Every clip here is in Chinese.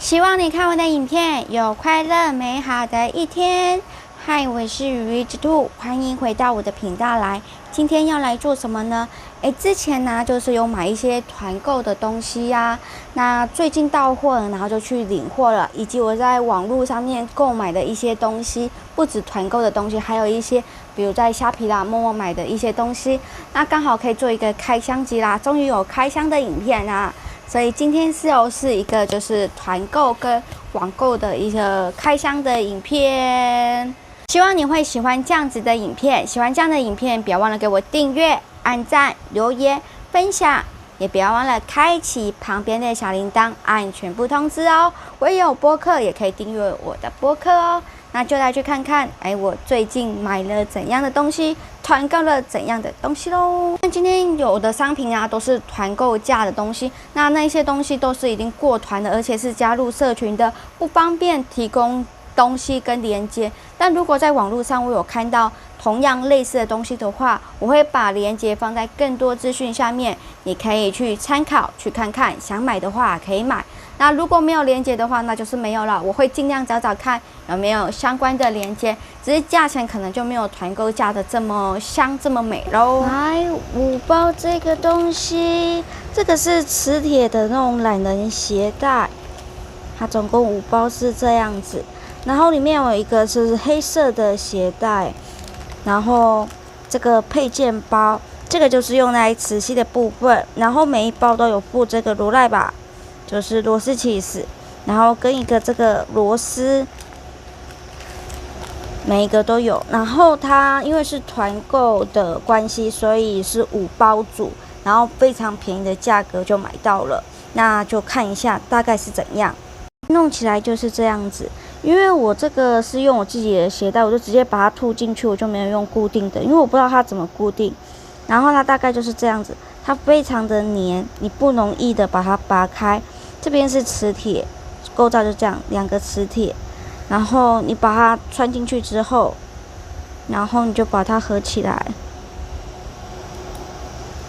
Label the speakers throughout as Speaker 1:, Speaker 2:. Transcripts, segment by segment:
Speaker 1: 希望你看我的影片有快乐美好的一天。嗨，我是鱼之兔，欢迎回到我的频道来。今天要来做什么呢？之前呢就是有买一些团购的东西呀，那最近到货了，然后就去领货了，以及我在网络上面购买的一些东西，不止团购的东西，还有一些比如在虾皮啦、陌陌买的一些东西，那刚好可以做一个开箱集啦，终于有开箱的影片啦。所以今天是一个就是团购跟网购的一个开箱的影片，希望你会喜欢这样子的影片。喜欢这样的影片，不要忘了给我订阅、按赞、留言、分享，也不要忘了开启旁边的小铃铛，按全部通知哦。我也有播客，也可以订阅我的播客哦。那就来去看看，我最近买了怎样的东西，团购了怎样的东西喽。那今天有的商品啊，都是团购价的东西，那些东西都是已经过团的，而且是加入社群的，不方便提供东西跟连接。但如果在网络上我有看到同样类似的东西的话，我会把连接放在更多资讯下面，你可以去参考去看看，想买的话可以买。那如果没有连接的话，那就是没有了。我会尽量找找看有没有相关的连接，只是价钱可能就没有团购价的这么香这么美喽。来，5包这个东西，这个是磁铁的那种懒人鞋带，它总共5包是这样子。然后里面有一个是黑色的鞋带，然后这个配件包，这个就是用来磁吸的部分。然后每一包都有附这个螺赖把，就是螺丝起司，然后跟一个这个螺丝，每一个都有。然后它因为是团购的关系，所以是5包组，然后非常便宜的价格就买到了。那就看一下大概是怎样。弄起来就是这样子，因为我这个是用我自己的鞋带，我就直接把它吐进去，我就没有用固定的，因为我不知道它怎么固定。然后它大概就是这样子，它非常的黏，你不容易的把它拔开。这边是磁铁，构造就这样，2个磁铁，然后你把它穿进去之后，然后你就把它合起来，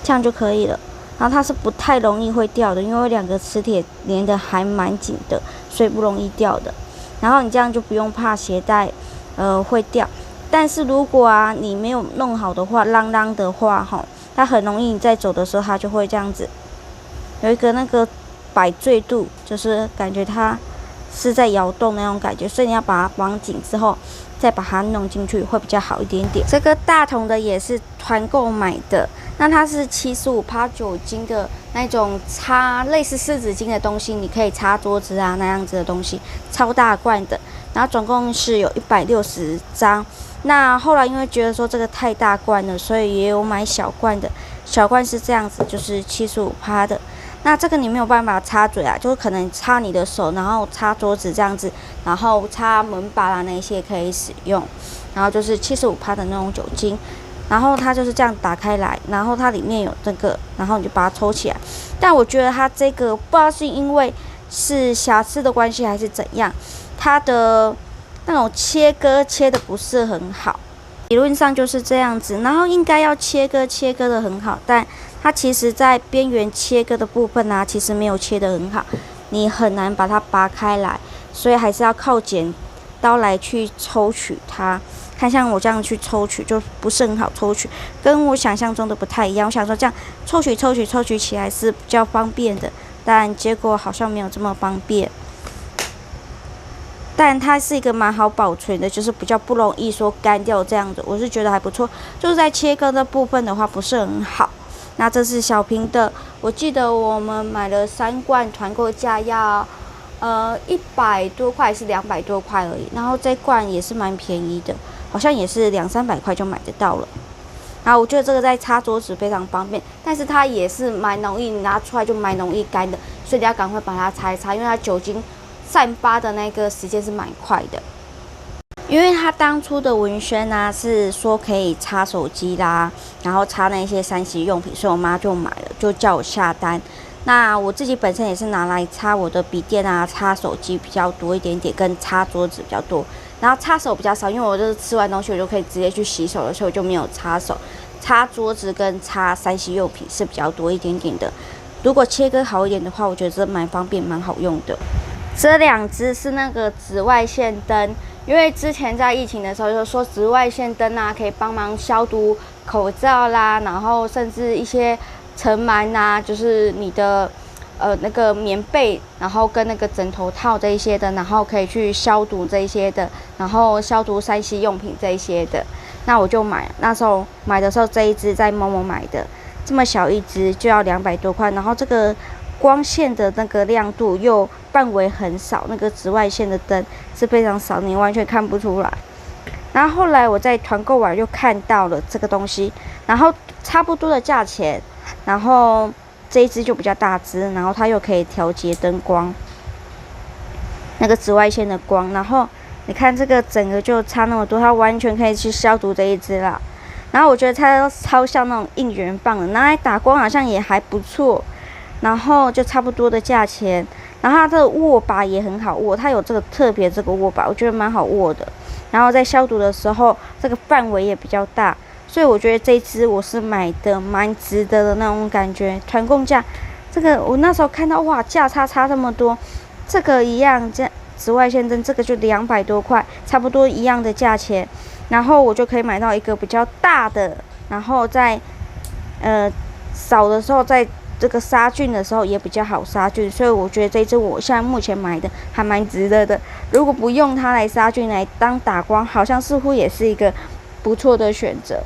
Speaker 1: 这样就可以了。然后它是不太容易会掉的，因为2个磁铁连的还蛮紧的，所以不容易掉的。然后你这样就不用怕鞋带会掉。但是如果你没有弄好的话，啷啷的话它很容易你在走的时候它就会这样子，有一个那个摆坠度，就是感觉它是在摇动那种感觉，所以你要把它绑紧之后再把它弄进去会比较好一点点。这个大桶的也是团购买的，那它是75%酒精的那种擦类似湿纸巾的东西，你可以擦桌子啊那样子的东西，超大罐的，然后总共是有160张。那后来因为觉得说这个太大罐了，所以也有买小罐的，小罐是这样子，就是75%的。那这个你没有办法擦嘴啊，就是可能擦你的手，然后擦桌子这样子，然后擦门把啦那些可以使用。然后就是75%的那种酒精，然后它就是这样打开来，然后它里面有这个，然后你就把它抽起来。但我觉得它这个不知道是因为是瑕疵的关系还是怎样，它的那种切割切的不是很好，理论上就是这样子，然后应该要切割的很好，但它其实在边缘切割的部分其实没有切得很好，你很难把它拔开来，所以还是要靠剪刀来去抽取它。看像我这样去抽取就不是很好抽取，跟我想象中的不太一样。我想说这样抽取起来是比较方便的，但结果好像没有这么方便。但它是一个蛮好保存的，就是比较不容易说干掉这样子，我是觉得还不错。就是在切割的部分的话不是很好。那这是小瓶的，我记得我们买了3罐，团购价要100多块，是200多块而已。然后这罐也是蛮便宜的，好像也是200-300块就买得到了。然后我觉得这个在擦桌子非常方便，但是它也是蛮容易，你拿出来就蛮容易干的，所以你要赶快把它擦一擦，因为它酒精散发的那个时间是蛮快的。因为他当初的文宣是说可以插手机啦，然后插那些3C 用品，所以我妈就买了，就叫我下单。那我自己本身也是拿来插我的笔电插手机比较多一点点，跟插桌子比较多。然后插手比较少，因为我就是吃完东西我就可以直接去洗手了，所以我就没有插手。插桌子跟插3C 用品是比较多一点点的。如果切割好一点的话，我觉得这蛮方便蛮好用的。这2支是那个紫外线灯，因为之前在疫情的时候就说紫外线灯啊可以帮忙消毒口罩啦，然后甚至一些尘螨啊，就是你的那个棉被，然后跟那个枕头套这一些的，然后可以去消毒这一些的，然后消毒3C 用品这一些的。那我就买，那时候买的时候这一支在某某买的，这么小一支就要200多块，然后这个光线的那个亮度又范围很少，那个紫外线的灯是非常少，你完全看不出来。然后后来我在团购网又看到了这个东西，然后差不多的价钱，然后这一支就比较大支，然后它又可以调节灯光，那个紫外线的光，然后你看这个整个就差那么多，它完全可以去消毒这一支啦。然后我觉得它超像那种应援棒的，拿来打光好像也还不错，然后就差不多的价钱。然后它的握把也很好握，它有这个特别这个握把，我觉得蛮好握的。然后在消毒的时候，这个范围也比较大，所以我觉得这一支我是买的蛮值得的那种感觉。团购价，这个我那时候看到哇，价差这么多，这个一样这紫外线灯，这个就200多块，差不多一样的价钱。然后我就可以买到一个比较大的，然后在扫的时候，在这个杀菌的时候也比较好杀菌，所以我觉得这支我现在目前买的还蛮值得的。如果不用它来杀菌，来当打光，好像似乎也是一个不错的选择。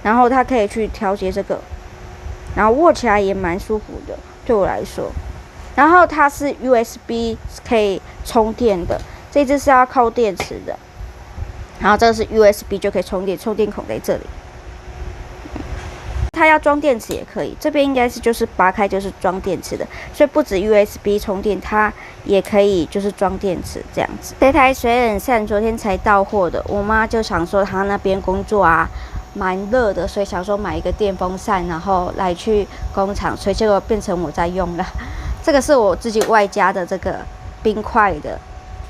Speaker 1: 然后它可以去调节这个，然后握起来也蛮舒服的，对我来说。然后它是 USB 可以充电的，这支是要靠电池的。然后这个是 USB 就可以充电，充电孔在这里。它要装电池也可以，这边应该是就是拔开就是装电池的，所以不止 USB 充电，它也可以就是装电池这样子。这台水冷扇昨天才到货的，我妈就想说她那边工作啊蛮热的，所以想说买一个电风扇，然后来去工厂吹，结果变成我在用了。这个是我自己外加的这个冰块的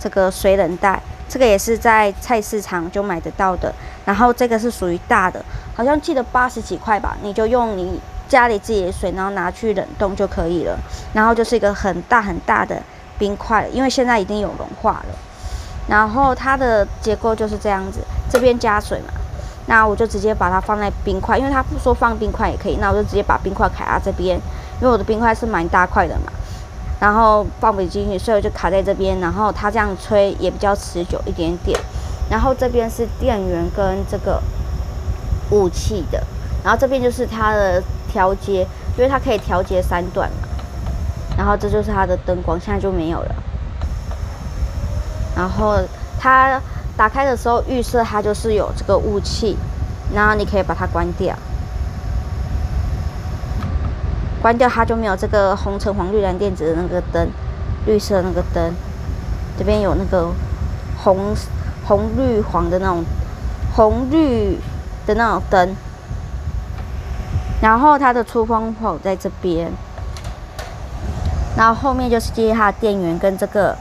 Speaker 1: 这个水冷袋。这个也是在菜市场就买得到的，然后这个是属于大的，好像记得80几块吧，你就用你家里自己的水，然后拿去冷冻就可以了。然后就是一个很大的冰块，因为现在已经有融化了。然后它的结构就是这样子，这边加水嘛，那我就直接把它放在冰块，因为它不说放冰块也可以，那我就直接把冰块卡在这边，因为我的冰块是蛮大块的嘛。然后放不进去，所以我就卡在这边，然后它这样吹也比较持久一点点。然后这边是电源跟这个雾气的，然后这边就是它的调节，因为它可以调节3段嘛。然后这就是它的灯光，现在就没有了。然后它打开的时候预设它就是有这个雾气，然后你可以把它关掉。关掉它就没有这个红橙黄绿蓝靛紫的那个灯，绿色那个灯，这边有那个红绿黄的那种红绿的那种灯，然后它的出风口在这边，然后后面就是接它的电源跟这个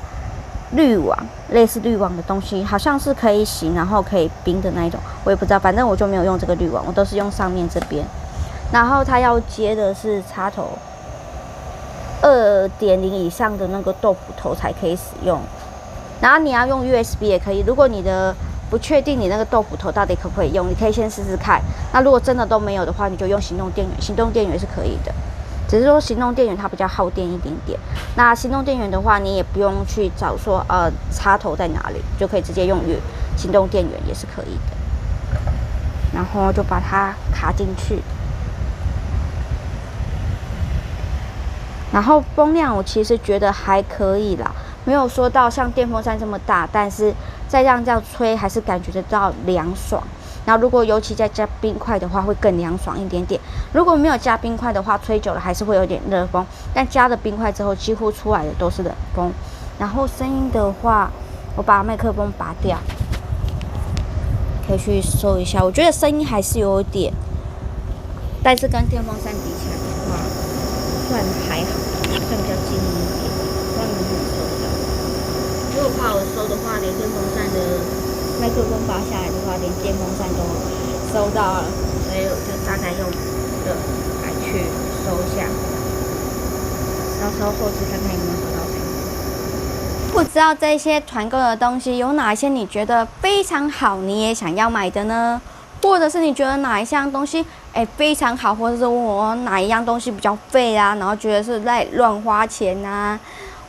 Speaker 1: 滤网，类似滤网的东西，好像是可以洗然后可以冰的那一种，我也不知道，反正我就没有用这个滤网，我都是用上面这边。然后它要接的是插头2.0以上的那个豆腐头才可以使用，然后你要用 USB 也可以。如果你的不确定你那个豆腐头到底可不可以用，你可以先试试看。那如果真的都没有的话，你就用行动电源，行动电源是可以的，只是说行动电源它比较耗电一点点。那行动电源的话，你也不用去找说插头在哪里，就可以直接用行动电源也是可以的。然后就把它卡进去。然后风量我其实觉得还可以啦，没有说到像电风扇这么大，但是再这样吹还是感觉得到凉爽。然后如果尤其再加冰块的话，会更凉爽一点点。如果没有加冰块的话，吹久了还是会有点热风，但加了冰块之后，几乎出来的都是冷风。然后声音的话，我把麦克风拔掉，可以去搜一下，我觉得声音还是有点，但是跟电风扇比起来的话，算还好，算比较静音一点，不知道你们有没有收到。如果怕我收的话，连电风扇的麦克风拔下来的话，连电风扇都收到了，所以我就大概用这个来去收下，到时候后置看看有没有收到声音。不知道这些团购的东西有哪些你觉得非常好，你也想要买的呢？或者是你觉得哪一项东西非常好，或者是问我哪一样东西比较废啊，然后觉得是在乱花钱啊，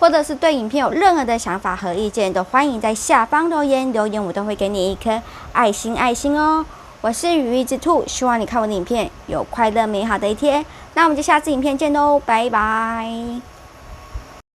Speaker 1: 或者是对影片有任何的想法和意见，都欢迎在下方留言，我都会给你一颗爱心哦。我是羽翼之兔，希望你看我的影片有快乐美好的一天。那我们就下次影片见喽，拜拜。